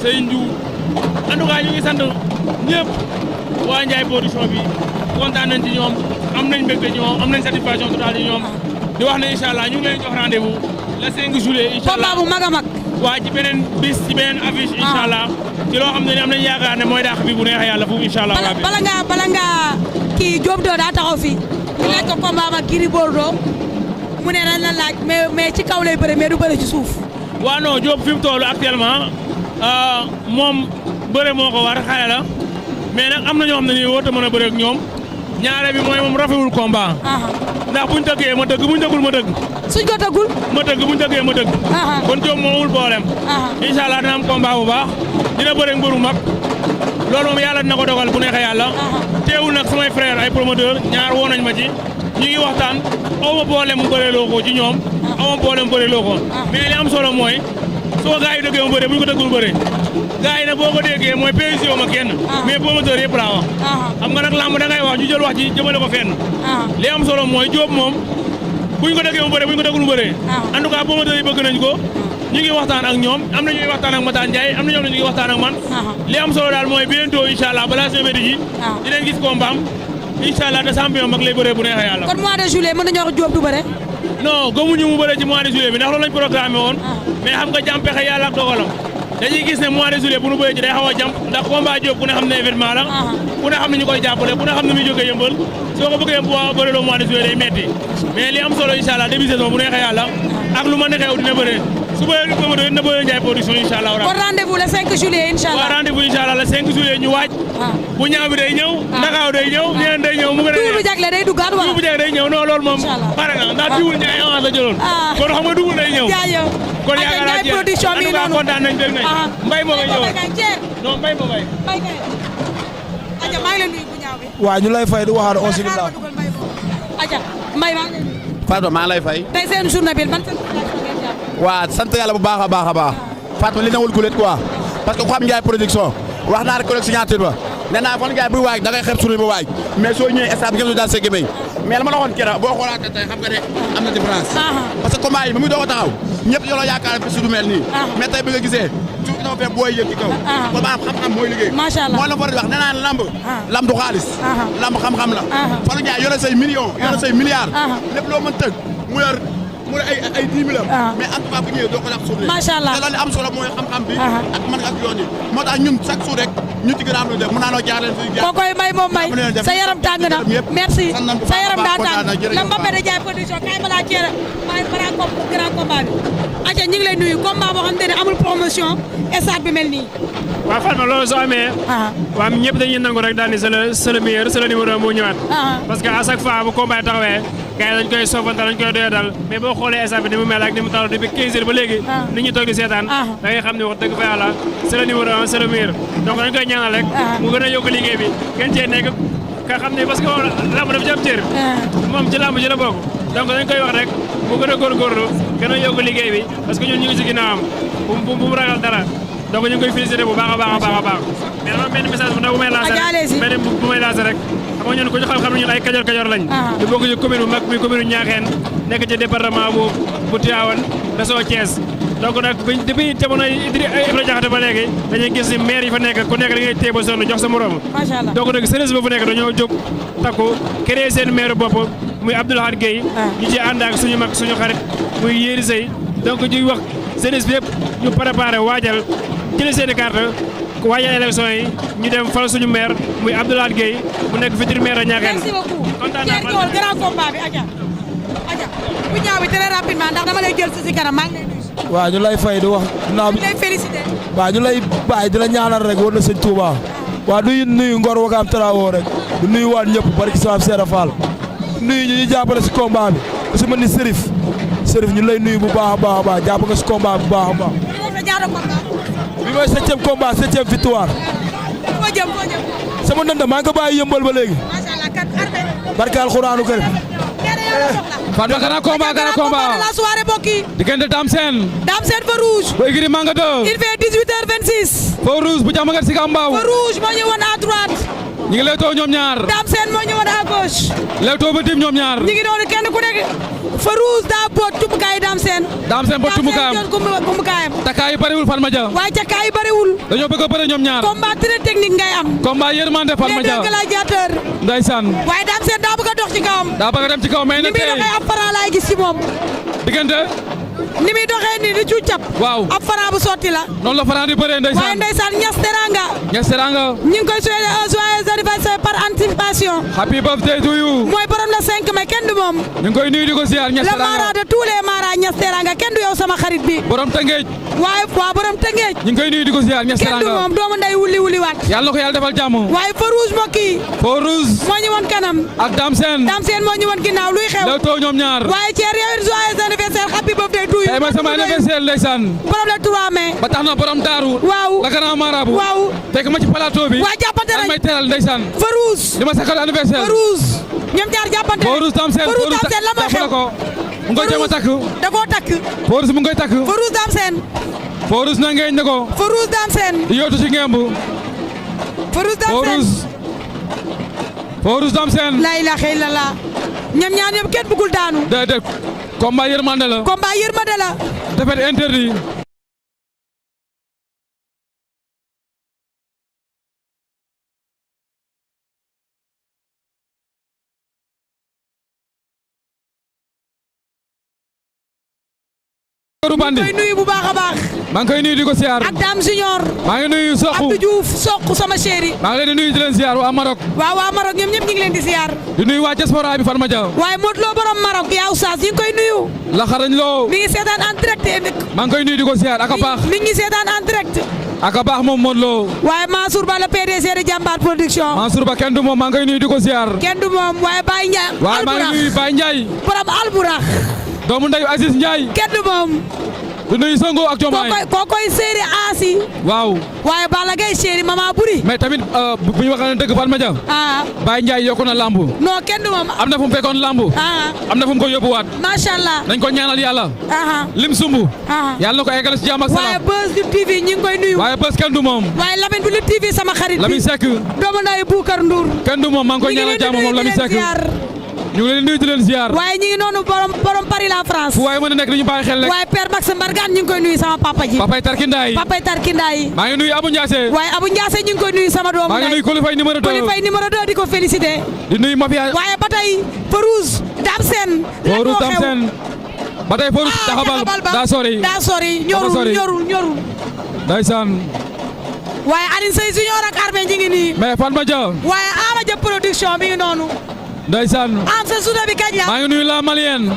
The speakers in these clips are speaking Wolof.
Sëñ Diouf en tout cas ñu ngi sant ñëpp waa Ndiaye production bi kontaan nañ ci ñoom am nañ mbégte ci ñoom am nañ satisfaction totale ci ñoom di wax ne incha allah ñu ngi leen jox rendez-vous le 5 juillet incha allah combat bu mag a mag. waa ci beneen bis ci beneen affiche incha allah ci loo xam ne am nañ yaakaar ne mooy dàq bi bu neexee yàlla foofu incha allah. bala nga kii Diop doo daa taxaw fii. ñu nekk combat ak Gris Bordeaux mu ne lan la laaj mais ci kaw lay bëre mais du bëre ci suuf. waaw non Diop fi mu toll actuellement moom bëre moo ko war xale la mais nag am na ñoo xam ne nii woo te mën a bëre ak ñoom ñaare bi mooy moom rafetlu combat. ndax buñ tëggee ma tëgg buñ tëggul ma tëgg. suñ ko tëggul. ma tëgg buñ tëggee ma tëgg. kon Diop moom amul problème. incha allah dina am combat bu baax dina bëre mbëru mag loolu moom yàlla dina ko dogal bu neexee yàlla. teewul nag samay frère ay promoteur ñaar woo nañ ma ci ñu ngi waxtaan aw ma problème mu bëree loo ko ci ñoom. aw ma problème mu bëree loo ko. mais li am solo mooy soo gaa yi dëggee ma bëree bu ñu ko tëggul bëree gaa yi nag boo ko déggee mooy PSO ma kenn. mais promoteur yëpp laa wax. xam nga nag lamb da ngay wax ñu jël wax ci jëmale ko fenn. li am solo mooy Diop moom buñ ko dëggee mu bëree buñ ko dëggul bëree. en tout cas promoteur yi bëgg nañ ko. ñu ngi waxtaan ak ñoom am na ñuy waxtaan ak Mata Ndiaye am na ñoom ñu ngi waxtaan ak man. li am solo daal mooy bientôt incha allah balaa semaine ji. dinañ gis combat am incha allah te champion mag lay bëree bu neexee yàlla. kon mois de juillet mën nañoo wax Diop du bëre. non gëmuñu mu bëre ci mois de juillet bi ndax loolu lañ programmé woon. mais xam nga jàmm pexe yàlla ak dogalam dañuy gis ne mois de juillet bu nu bëree ci day xaw a jàmm ndax combat Diop ku ne xam ne événement la. ku ne xam ne ñu koy jàppale ku ne xam ne muy jógee yëmbal soo ko bëggee bëre loo mois de juillet day metti mais li am solo incha allah début saison bu neexee yàlla ak lu ma neexee dina bëree su bëree lu ma doon dina bëree Ndiaye production incha allah. kon rendez-vous le 5 juillet incha allah. waaw rendez-vous incha allah le 5 juillet ñu waaj. bu ñaaw bi day ñëw. Ndakaaw day ñëw ñeneen day ñëw mu gën a. Duubu Jagle day duggaat wala. Duubu Jagle day ñëw non loolu moom. pare na ndax diwul Ndiaye avance la jëloon. kon xam nga Duubu day ñëw. jaajëf kon yaakaar naa Ndiaye production mi noonu kontaan nañ dégg nañ. mbay moo koy ñëw non mbay moo koy. aja maa ngi leen nuyu bu ñaaw bi. waaw ñu lay fay di waxaat aussi bi laa. aja mbay maa ngi leen nuyu. Fatou maa lay fay. tey seen journée bi ban waa sant yàlla bu baax a baax a baax Fatou li newul gulet quoi parce que ku xam Ndiaye production wax naa rek ko rek signature ba nee naa fan Ndiaye buy waaj da ngay xeeb suñu ba waaj mais soo ñëwee stade bi ngeen daal sa gémmiñ mais la ma la waxoon keroog boo xoolaatee tey xam nga ne am na différence parce que combat yi ba muy doog a taxaw ñëpp yoo la yaakaar fi su du mel nii mais tey bi nga gisee su dafa fekk booy yëg ci kaw ba am xam-xam mooy liggéey moo la war di wax nee naa lamb du xaalis lamb xam-xam la Fallou Ndiaye yore say millions yore say milliards lépp loo mën tëg mu yor mu ne ay 10 000 mais en tout cas bu ñëwee doo ko dàq suuf macha allah te loolu am solo mooy xam-xam bi ak man ak yoon yi moo tax ñun chaque jour rek ñu ci gën a am lu def mën naa noo jaar leen fi koo koy may moom may sa yaram tàng na merci sa yaram daa tàng la Mbappé da jaay production kay balaa ceere maay balaa ko grand combat bi aca ñu ngi lay nuyu combat boo xam te ne amul promotion stade bi mel nii waaw Fatma loolu soo amee waaw ñëpp dañuy nangu rek daal ni c'est le meilleur c'est le numéro 1 moo ñëwaat parce que à chaque fois bu combat taxawee gars yi dañ koy soofantal dañ koy doya dal mais boo xoolee stade bi ni mu mel ak ni mu taw depuis 15 heures ba léegi nit ñi toog di seetaan da ngay xam ne wax dëgg fa yàlla c'est le numéro 1 c'est le meilleur donc dañ koy ñaanal rek mu gën a yokk liggéey bi gën cee nekk ka xam ne parce que lamb dafa ci am cër moom ci lamb ji la bokk donc dañ koy wax rek mu gën a góorgóorlu gën a yokk liggéey bi parce que ñun ñu ngi si ginnaawam bu mu ragal dara donc ñu ngi koy féliciter bu baax a baax a baax a baax mais dama benn message bu ndaw bu may lancer rek benn bu may lancer rek xam nga ñun ko ñu xam ne ñun ay kajoor lañ ñu bokk ci commune bu mag muy commune Niakhène nekk ci département bu Tivaouane région Thiès donc nag depuis jamono Ibra Diakhaté ba léegi dañuy gis ni maire yi fa nekk ku nekk da ngay téye ba sonn jox sa morom donc nag service ba fa nekk dañoo jóg takku créer seen maire bopp muy Abdoulaye Gueye ñu ci ànd ak suñu mag suñu xarit muy Yéri Sey donc ñuy wax jeunesse bi yëpp ñu préparé waajal jëlee seen i carte waajal élection yi ñu dem fal suñu maire muy Abdoulaye Gueye mu nekk futur maire a Niakhène. merci beaucoup kontaan naa grand combat bi aja bu ñaaw bi très rapidement ndax dama lay jël si kanam maa ngi lay nuyu. waaw ñu lay fay di wax. ñu lay félicité. waaw ñu lay bàyyi di la ñaanal rek war na sëñ Touba. waaw du nuyu Ngor Wakaam Tarawo rek du nuyu waat ñëpp barki Saam Seera Fall nuyu ñu jàppale si combat bi ku si mel ni Serif ñu lay nuyu bu baax a baax a baax jàpp nga si combat bu baax a baax. bi mooy 7e combat 7e victoire. foo jëm. sama ndënd maa ngi ko bàyyi yëmbal ba léegi. macha allah kat armée. barke alxuraanu kër. Fatma gana combat la soirée bokki. diggante Dame Sène fa rouge. bo igri Manga 2. il fait 18h26. feu rouge bu Diamaguène Sicap Mbao. feu rouge moo ñëwoon à droite. ñi ngi Leewtoo ñoom ñaar. Dame Sène moo ñëwoon à gauche. Leewtoo ba tim ñoom ñaar. ñi ngi noonu kenn ku nekk Farouz daa boot tumbukaay Dame Sène. Dame Sène boot tumbukaayam. Dame Sène jël tumbukaayam. takkaay yi bariwul Fatma Dia. waaye takkaay yi bariwul. dañoo bëgg a bëre ñoom ñaar. combat très technique ngay am. combat yërmande Fatma Dia. les deux gladiateurs. ndeysaan. waaye Dame Sène daa bëgg a dox ci kawam. daa bëgg a dem ci kaw mais ni nag muy doxee ab Franc laay gis ci moom. diggante. ni muy doxee nii di cuucap. waaw ab Franc bu sotti la. noonu la Franc di bëree ndeysaan. waaye ndeysaan Niass Teranga. Niass Teranga. ñu ngi koy souhaiter un joyeux anniversaire par anticipation. happy birthday to you. mooy borom la 5 mai kenn du moom. ñu ngi koy nuyu di ko ziar Niass le Teranga. mara de tous les maras Niass Teranga kenn du yow sama xarit bi. borom Tëngéej. waaye waa borom Tëngéej. ñu ngi koy nuyu di ko ziar Niass kenn du Teranga. moom doomu nday wuli waat. yàlla na ko yàlla defal jàmm. waaye Farouz moo kii. Farouz. moo ñu woon kanam. ak Dame Sène. Dame Sène moo ñu woon ginnaaw luy xew. Leewtoo ñoom ñaar. waaye Thierry yow it joyeux anniversaire happy birthday to you. tey mooy sama anniversaire ndeysaan. borom le 3 mai. ba tax na borom daaru. waaw la grand marabout. waaw. fekk ma ci plateau bi. waa jàppante ak nañ. may teral ndeysaan. Farouz. li ma sakkal anniversaire. Farouz. ñoom ñaar jàppante nañ. Farouz Dame Sène. Farouz Dame Sène la mooy xew. ko. mu ngi koy jéem a takk. da koo takk. Farouz mu ngi koy takk. Farouz Dame Sène. Farouz na ngeen ne ko. Farouz Dame Sène. di yóotu ci ngemb. Farouz Dame Sène. Farouz Dame Sène. la ilaha illallah. ñoom ñaar ñëpp kenn bëggul daanu. déedéet. combat yërmande la. combat yërmande la. defet interdit. maa ngi koy nuyu bu baax a baax. maa ngi koy nuyu di ko siyaar. ak Dame Junior. maa ngi nuyu Sokh. Abdou Diouf Sokh sama chéri. maa ngi leen di nuyu di leen siyaar waa Maroc. waaw waa Maroc ñoom ñëpp ñu ngi leen di siyaar. di nuyu waa diaspora bi Fatma Dia. waaye Modou Lo borom Maroc yaa Oustaz ñu ngi koy nuyu. la xarañ loo. mi ngi seetaan en direct. maa ngi koy nuyu di ko siyaar ak a baax. mi ngi seetaan en direct. ak a baax moom Modou Lo. waaye Mansour Ba la PDG de Jambar production. Mansour Ba kenn du moom maa ngi koy nuyu di ko siyaar. kenn du moom waaye Baye Ndiaye. waaye maa ngi nuyu Baye Ndiaye. borom Alburax. doomu ndeyu Aziz Ndiaye. kenn du moom. du nuyu Sonko ak Diomaye. kookoy séeri Asi. waaw. waaye Balla Gaye séeri Mama Buri. mais tamit bu ñu waxee dëgg Fatma Dia. ah. Baye Ndiaye yokku na lamb. non kenn du moom. am na fu mu fekkoon lamb. ah. am na fu mu ko yóbbuwaat. macha allah. nañ ko ñaanal yàlla. ah. lim sumb. ah. yàlla na ko eggale ci jàmm ak waaye salaam. Buzz du TV ñu ngi koy nuyu. waaye bés kenn du moom. waaye Lamine bu Lutte TV sama xarit bi. Lamine Seck. doomu ndayu Boucar Ndour. kenn du moom maa ngi koy ñaanal jàmm moom Lamine Seck. ñu ngi leen di nuyu di leen ziar. waaye ñu ngi noonu borom Paris la France. fu waaye mën a nekk dañu bàyyi xel rek. waaye Père Max Mbargane ñu ngi koy nuyu sama papa ji. Papay Tarkindaay. Papay Tarkindaay. maa ngi nuyu Abou Ndiassé. waaye Abou Ndiassé ñu ngi koy nuyu sama doomu maa ngi nuyu Kolifay numéro 2. Kolifay numéro 2 di ko félicité. di nuyu Mafia. waaye ba tey Farouz Dame Sène. Farouz Dame Sène. ba tey Farouz taxabal daa sori. daa sori ñorul. ndeysaan. waaye Alioune Seye Junior ak Armé ñi ngi nii. mais Fatma Dia. waaye Ama Dia production mi ngi noonu. ndeysaan. am sa suuna bi kañ la. maa ngi nuyu la Malienne.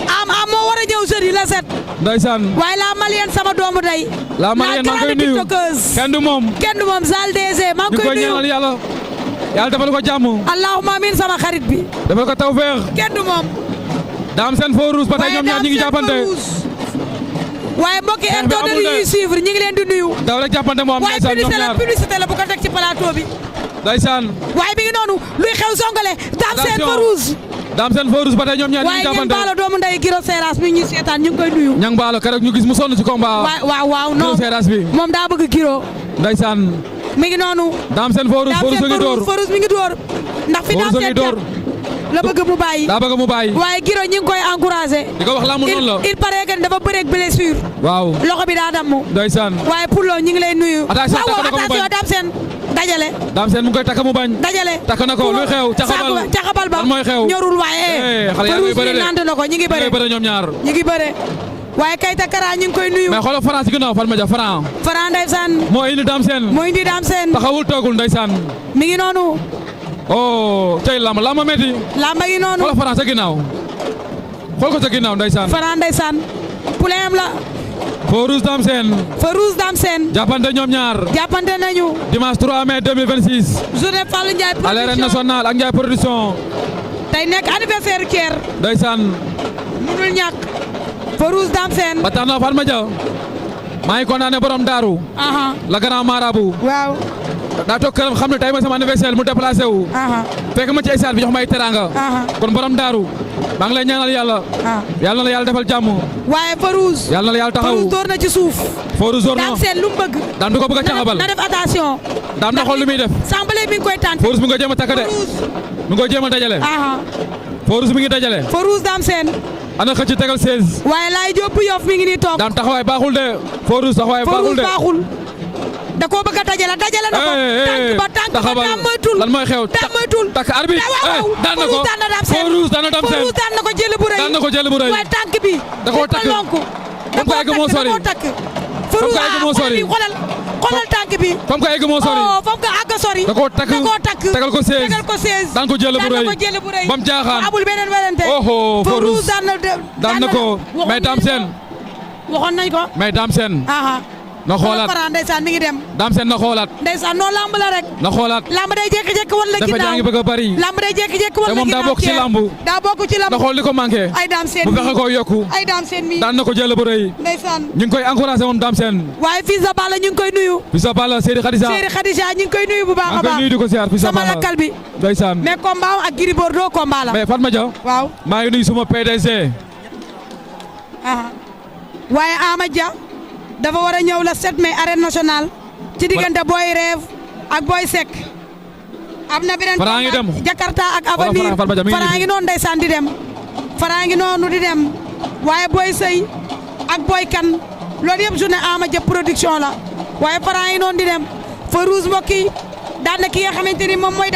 am moo war a ñëw jeudi la set. ndeysaan. waaye la Malienne sama doomu day. la Malienne maa ngi koy nuyu kenn du moom. Zal DG maa ngi ñu koy koy nuyu. ñaanal yàlla. yàlla defal ko jàmm. allahumma amiin sama xarit bi. defal ko tawfeex. kenn du moom. Dame Sène Farouz ba tey ñoom ñaar ñi ngi jàppante. waaye mbokki internet yi ñuy suivre ñi ngi leen di nuyu. daw rek jàppante moo am ndeysaan ñoom ñaar. publicité la bu ko teg ci plateau bi. ndeysaan. waaye mi ngi noonu luy xew songale. Dame Sène Farouz. Dame Sène Farouz ba tey ñoom ñaar ñi ngi waaye jàppante. ñang baalo doomu ndey Giro Seras mi ñuy seetaan ñu ngi koy nuyu. ñang baalo keroog ñu gis mu sonn ci combat. waaw non Giro Seras bi. moom daa bëgg Giro. ndeysaan. mi ngi noonu. Dame Sène Farouz Farouz mi ngi door. Farouz mi ngi door. ndax fi Dame Sène door la bëgg mu bàyyi. daa bëgg mu bàyyi. waaye Giro ñi ngi koy encouragé. di ko wax laa mu noonu la. il paraît que dafa bëreeg blessure. waaw. loxo bi daa damm. ndeysaan. waaye pour loolu ñu ngi lay nuyu. attention takk na ko mu bañ Dame Sène dajale. Dame Sène mu ngi koy takk mu bañ. dajale takk na ko luy xew caxabal ba lan mooy xew ñorul waaye. xale yaa ngi bëre de nant na ko ñi ngi bëre. ñoom ñaar. ñi ngi bëre. waaye Kayta Kara ñu ngi koy nuyu. mais xoolal France ginnaaw Fatma Dia Franc. Franc ndeysaan. moo indi Dame Sène. moo indi Dame Sène. taxawul toogul ndeysaan. mi ngi noonu. oh tey lamba metti. lamba ngi noonu. xoolal France sa ginnaaw. xool ko sa ginnaaw ndeysaan. Franc ndeysaan. poulet la. Farouz Dame Sène. Farouz Dame Sène. jàppante ñoom ñaar. jàppante nañu. dimanche 3 mai 2026. journée Fallou Ndiaye production à l'arène nationale ak Ndiaye production. tey nekk anniversaire Thier. ndeysaan. mënul ñàkk. Farouz Dame Sène. ba tax na Fatma Dia. maa ngi kontaane borom daaru. la grand marabout. waaw. daa toog këram xam ne tey mooy sama anniversaire mu déplacé wu. fekk ma ci stade bi jox may teranga. kon borom daaru. maa ngi lay ñaanal yàlla. yàlla na la yàlla defal jàmm. waaye Farouz. yàlla na la yàlla taxaw Farouz door na ci suuf. Farouz door na Dame Sène lu mu bëgg. daan du ko bëgg a caxabal. na def attention. daam na xool lu muy def. sàmbale mi ngi koy tànn. Forus mu ngi jéem a takk de. mu ngi koy jéem a dajale. Forus mi ngi dajale. Forus Dame Sène. ana xëcc tegal 16. waaye laay jóob Yoff mi ngi nii toog. daam taxawaay baaxul de. Forus taxawaay baaxul de. Forus baaxul. da koo bëgg a dajale na ko. tànk ba daam moytul. lan mooy xew daam moytul. takk arbitre daan na ko. Forus daan na Dame Sène. Forus daan na ko jël bu rëy. daan na ko jël bu rëy. waaye tànk bi. da koo takk da koo egg moo sori. Forus moo sori. xoolal tànk bi. fam ko egg moo sori. fam ko àgg sori. da koo takk tegal ko 16. daan ko jël bu rëy. bam jaaxaan. amul beneen werante. oho Forus daan na ko. mais Dame Sène. waxoon nañ ko. mais Dame Sène. na xoolaat Fara ndeysaan mi ngi dem. Dame Sène na xoolaat. ndeysaan noo lamb la rek. na xoolaat. lamb day jékki-jékki woon la ginnaaw dafa jaa ngi bëgg a bari. lamb day jékki-jékki woon la ginnaaw te moom daa bokk ci lamb. daa bokk ci lamb. na xool li ko manqué. ay Dame Sène bu fexe koo yokku. ay Dame Sène mi daan na ko jël bu rëy. ndeysaan ñu ngi koy encouragé moom Dame Sène. waaye Fils de Balla ñu ngi koy nuyu. Fils de Balla Seydi Khadija. Seydi Khadija ñu ngi koy nuyu bu baax a baax. maa ngi koy nuyu di ko siyaar Fils de Balla sama lakkal bi. ndeysaan mais combat ak Gris Bordeaux combat la. mais Fatma Dia. waaw maa ngi nuyu suma PDG. waaye Ama Dia dafa war a ñëw la 7 mai arène nationale. ci diggante Boy Rev ak Boy Seck. am na beneen Fara ngi dem Jakarta ak Avenir Fara ngi noonu ndeysaan di dem. Fara ngi noonu di dem waaye Boy Sey ak Boy Kan loolu yëpp journée Ama Dia production la waaye Fara ngi noonu di dem Farouz mbokk yi daan na ki nga xamante ni moom mooy